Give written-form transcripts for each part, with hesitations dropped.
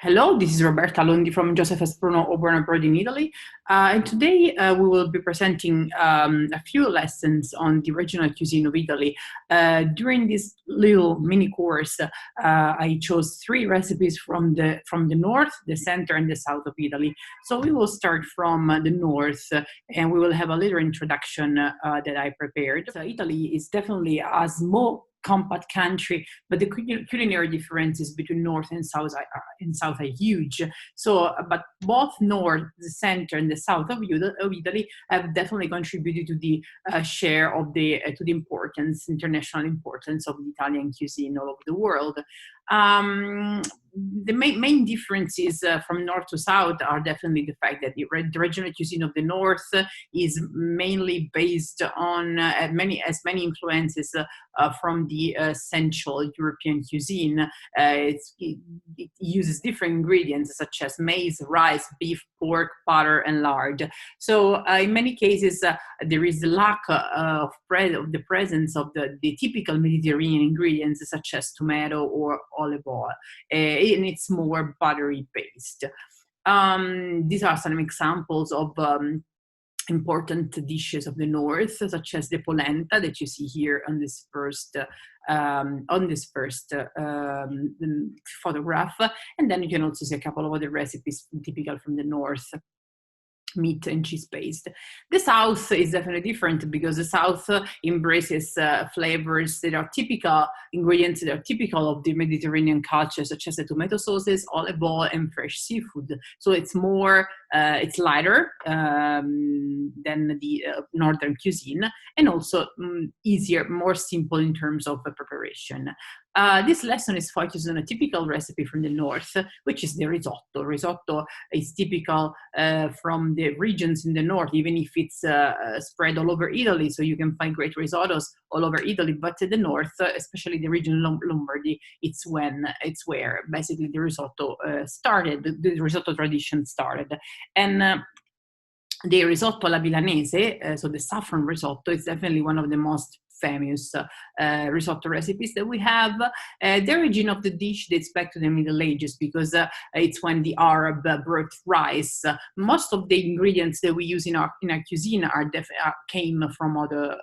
Hello, this is Roberta Londi from Joseph S. Bruno Born Abroad in Italy. And today we will be presenting a few lessons on the regional cuisine of Italy. During this little mini course, I chose 3 recipes from the north, the center, and the south of Italy. So we will start from the north, and we will have a little introduction that I prepared. So Italy is definitely a small compact country, but the culinary differences between north and south are huge. So, but both north, the center, and the south of Italy have definitely contributed to the share of the to the international importance of the Italian cuisine all over the world. The main differences from north to south are definitely the fact that the regional cuisine of the north is mainly based on many influences from the Central European cuisine. It uses different ingredients such as maize, rice, beef, pork, butter, and lard. So in many cases, there is a lack of the presence of the typical Mediterranean ingredients such as tomato or olive oil. And it's more buttery based. These are some examples of important dishes of the north, such as the polenta that you see here on this first photograph, and then you can also see a couple of other recipes typical from the north, meat and cheese based. The south is definitely different because the south embraces flavors that are typical, ingredients that are typical of the Mediterranean culture, such as the tomato sauces, olive oil, and fresh seafood. So it's more, it's lighter than the northern cuisine, and also easier, more simple in terms of preparation. This lesson is focused on a typical recipe from the north, which is the risotto. Risotto is typical from the regions in the north, even if it's spread all over Italy. So you can find great risottos all over Italy, but in the north, especially the region Lombardy, it's where basically the risotto started, the risotto tradition started. And the risotto alla milanese, so the saffron risotto, is definitely one of the most famous risotto recipes that we have. The origin of the dish dates back to the Middle Ages because it's when the Arab brought rice. Most of the ingredients that we use in our cuisine came from other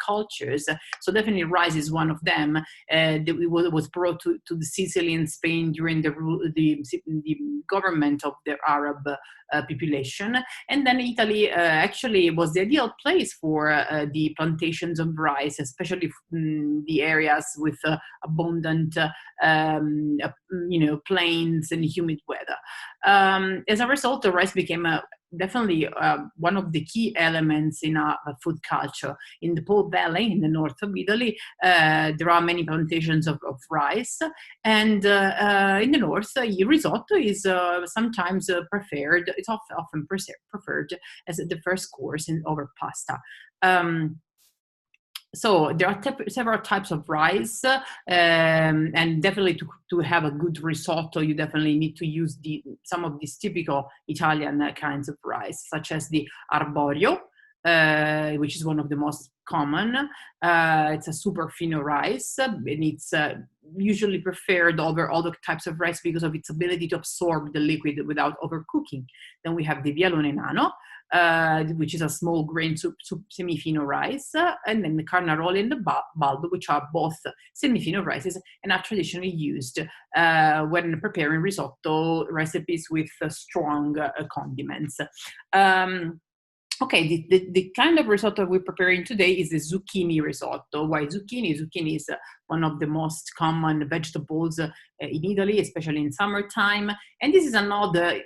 cultures. So definitely rice is one of them. That was brought to Sicily and Spain during the government of the Arab population, and then Italy actually was the ideal place for the plantations of rice, especially the areas with abundant plains and humid weather. As a result, the rice became definitely one of the key elements in our food culture. In the Po Valley, in the north of Italy, there are many plantations of rice, and in the north, risotto is sometimes preferred. It's often preferred as the first course over pasta. So there are several types of rice, and definitely to have a good risotto, you definitely need to use some of these typical Italian kinds of rice, such as the arborio, which is one of the most common. It's a super fino rice, and it's usually preferred over other types of rice because of its ability to absorb the liquid without overcooking. Then we have the vialone nano, which is a small grain semi-fino rice, and then the carnaroli and the bulb, which are both semi-fino rices and are traditionally used when preparing risotto recipes with strong condiments. Okay, the kind of risotto we're preparing today is the zucchini risotto. Why zucchini? Zucchini is one of the most common vegetables in Italy, especially in summertime. And this is another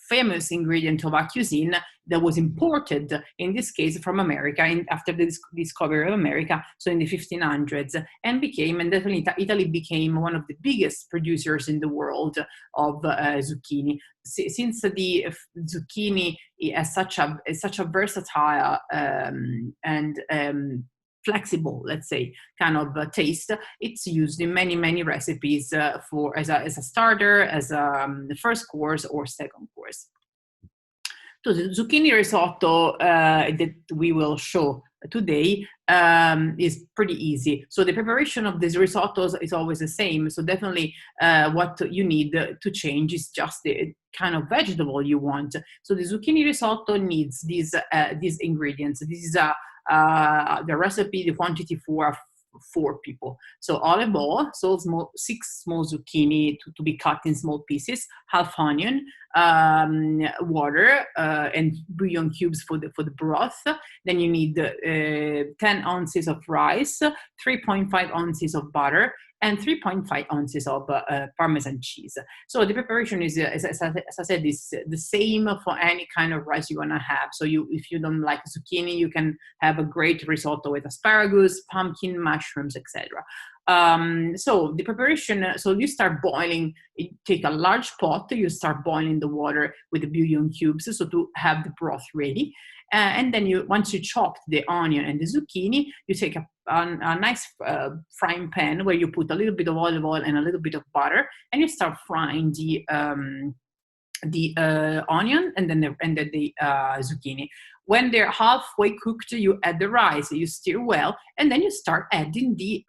famous ingredient of our cuisine that was imported, in this case, from America after the discovery of America, so in the 1500s, and definitely Italy became one of the biggest producers in the world of zucchini. Since the zucchini is such a versatile and flexible, let's say, kind of taste, it's used in many recipes as a starter, as the first course or second course. So the zucchini risotto that we will show today is pretty easy. So the preparation of these risottos is always the same. So definitely what you need to change is just the kind of vegetable you want. So the zucchini risotto needs these ingredients. This is the recipe, the quantity for 4 people. So olive oil, so 6 small zucchini to be cut in small pieces, half onion, water, and bouillon cubes for the broth. Then you need 10 ounces of rice, 3.5 ounces of butter, and 3.5 ounces of Parmesan cheese. So the preparation is, as I said, is the same for any kind of rice you want to have. So if you don't like zucchini, you can have a great risotto with asparagus, pumpkin, mushrooms, etc. So the preparation, so you start boiling, you take a large pot, you start boiling the water with the bouillon cubes, so to have the broth ready. And then once you chop the onion and the zucchini, you take a nice frying pan where you put a little bit of olive oil and a little bit of butter, and you start frying the onion and then the zucchini. When they're halfway cooked, you add the rice, you stir well, and then you start adding the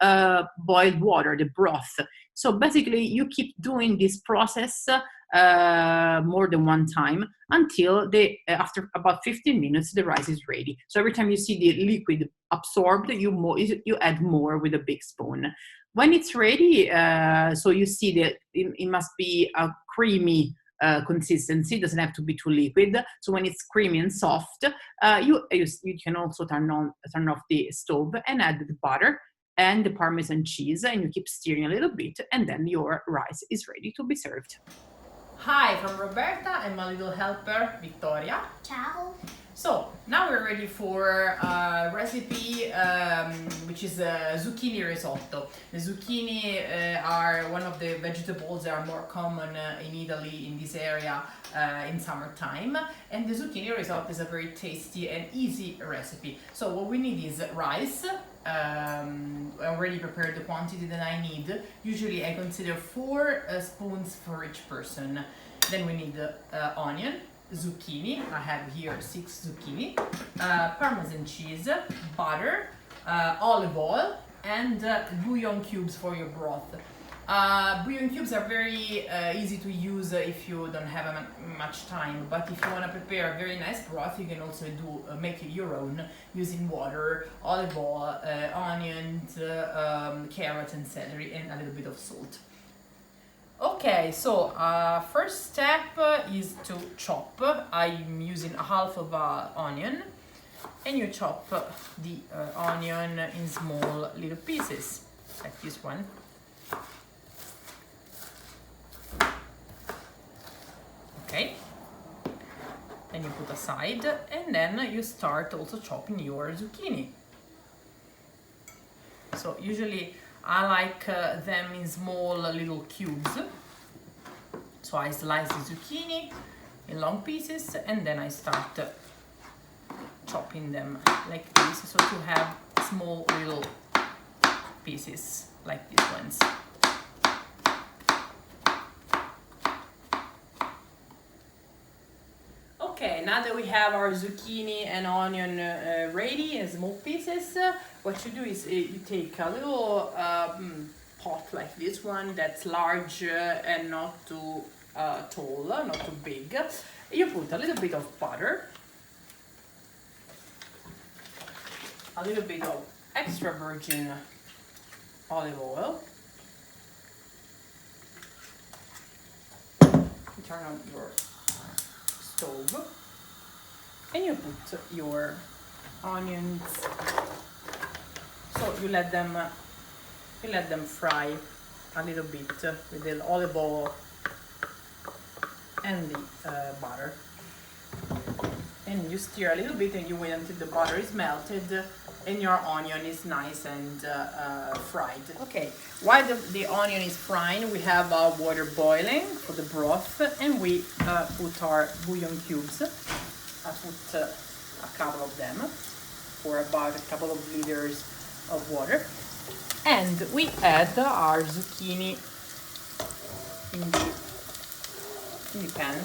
boiled water, the broth. So basically, you keep doing this process more than one time until after about 15 minutes, the rice is ready. So every time you see the liquid absorbed, you add more with a big spoon. When it's ready, so you see that it must be a creamy consistency. It doesn't have to be too liquid. So when it's creamy and soft, you can also turn off the stove and add the butter and the Parmesan cheese, and you keep stirring a little bit, and then your rice is ready to be served. Hi, from Roberta and my little helper, Victoria. Ciao. So now we're ready for a recipe which is zucchini risotto. The zucchini are one of the vegetables that are more common in Italy, in this area, in summertime. And the zucchini risotto is a very tasty and easy recipe. So what we need is rice. I already prepared the quantity that I need. Usually I consider 4 spoons for each person. Then we need onion, zucchini. I have here 6 zucchini, Parmesan cheese, butter, olive oil, and bouillon cubes for your broth. Bouillon cubes are very easy to use if you don't have much time, but if you want to prepare a very nice broth, you can also make your own using water, olive oil, onions, carrots and celery, and a little bit of salt. Okay, so first step is to chop. I'm using a half of an onion, and you chop the onion in small little pieces, like this one. Okay, then you put aside, and then you start also chopping your zucchini. So usually I like them in small little cubes. So I slice the zucchini in long pieces, and then I start chopping them like this, so to have small little pieces like these ones. Okay, now that we have our zucchini and onion ready in small pieces, what you do is you take a little pot like this one that's large and not too tall, not too big. You put a little bit of butter, a little bit of extra virgin olive oil. You turn on your stove, and you put your onions. So you let them fry a little bit with the olive oil and the butter, and you stir a little bit, and you wait until the butter is melted and your onion is nice and fried. Okay, while the onion is frying, we have our water boiling for the broth, and we put our bouillon cubes. I put a couple of them for about a couple of liters of water, and we add our zucchini in the pan.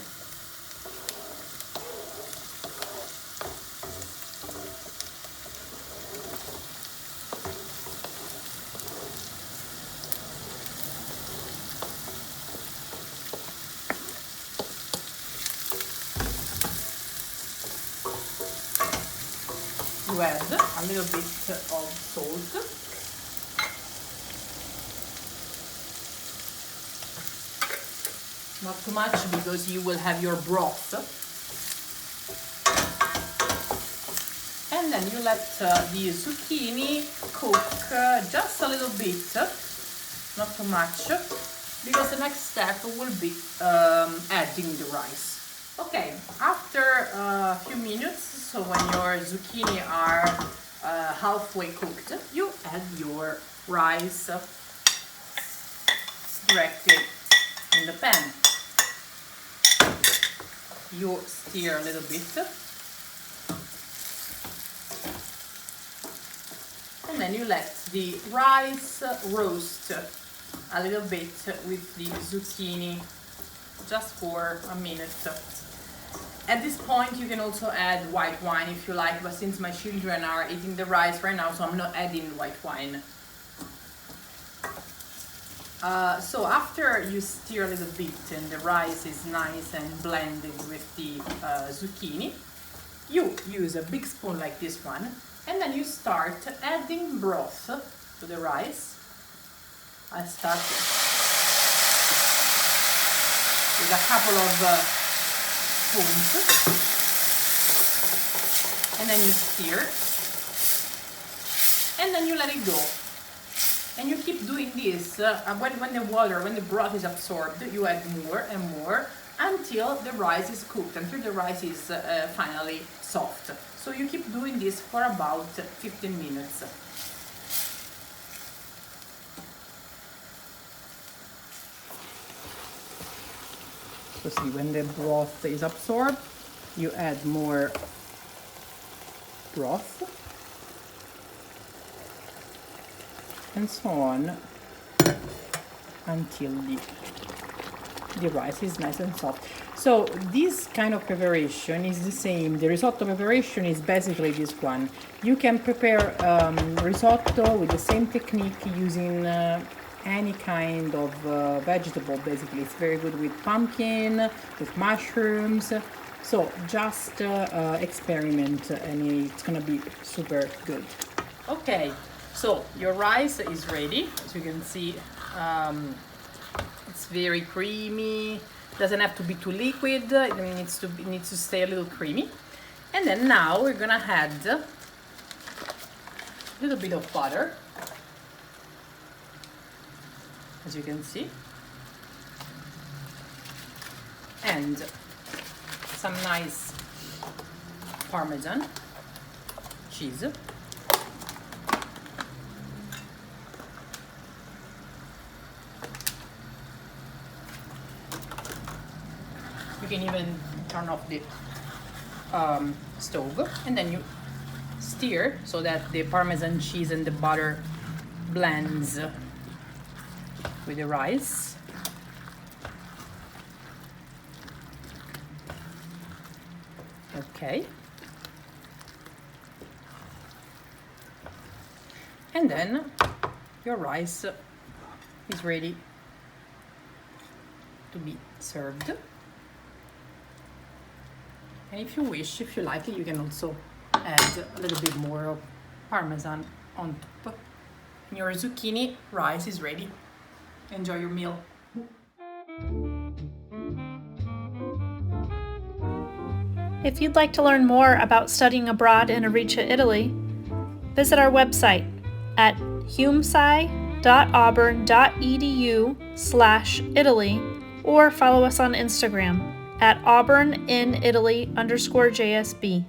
You add a little bit of salt. Not too much because you will have your broth. And then you let the zucchini cook just a little bit, not too much, because the next step will be adding the rice. Okay, after a few minutes, so when your zucchini are halfway cooked, you add your rice directly in the pan. You stir a little bit. And then you let the rice roast a little bit with the zucchini just for a minute. At this point you can also add white wine if you like, but since my children are eating the rice right now, so I'm not adding white wine. So after you stir a little bit and the rice is nice and blended with the zucchini, you use a big spoon like this one, and then you start adding broth to the rice. I start with a couple of spoons, and then you stir, and then you let it go. And you keep doing this when the broth is absorbed, you add more and more until the rice is cooked, until the rice is finally soft. So you keep doing this for about 15 minutes. So see, when the broth is absorbed, you add more broth, and so on until the rice is nice and soft. So this kind of preparation is the same. The risotto preparation is basically this one. You can prepare risotto with the same technique using any kind of vegetable. Basically, it's very good with pumpkin, with mushrooms. So just experiment and it's gonna be super good. Okay, so your rice is ready. As you can see, it's very creamy. Doesn't have to be too liquid. It needs to stay a little creamy. And then now we're gonna add a little bit of butter, as you can see, and some nice Parmesan cheese. You can even turn off the stove, and then you stir so that the Parmesan cheese and the butter blends with the rice. Okay. And then your rice is ready to be served. And if you wish, if you like it, you can also add a little bit more of Parmesan on top. And your zucchini rice is ready. Enjoy your meal. If you'd like to learn more about studying abroad in Aricia, Italy, visit our website at humsci.auburn.edu/Italy or follow us on Instagram at auburninaitaly_JSB.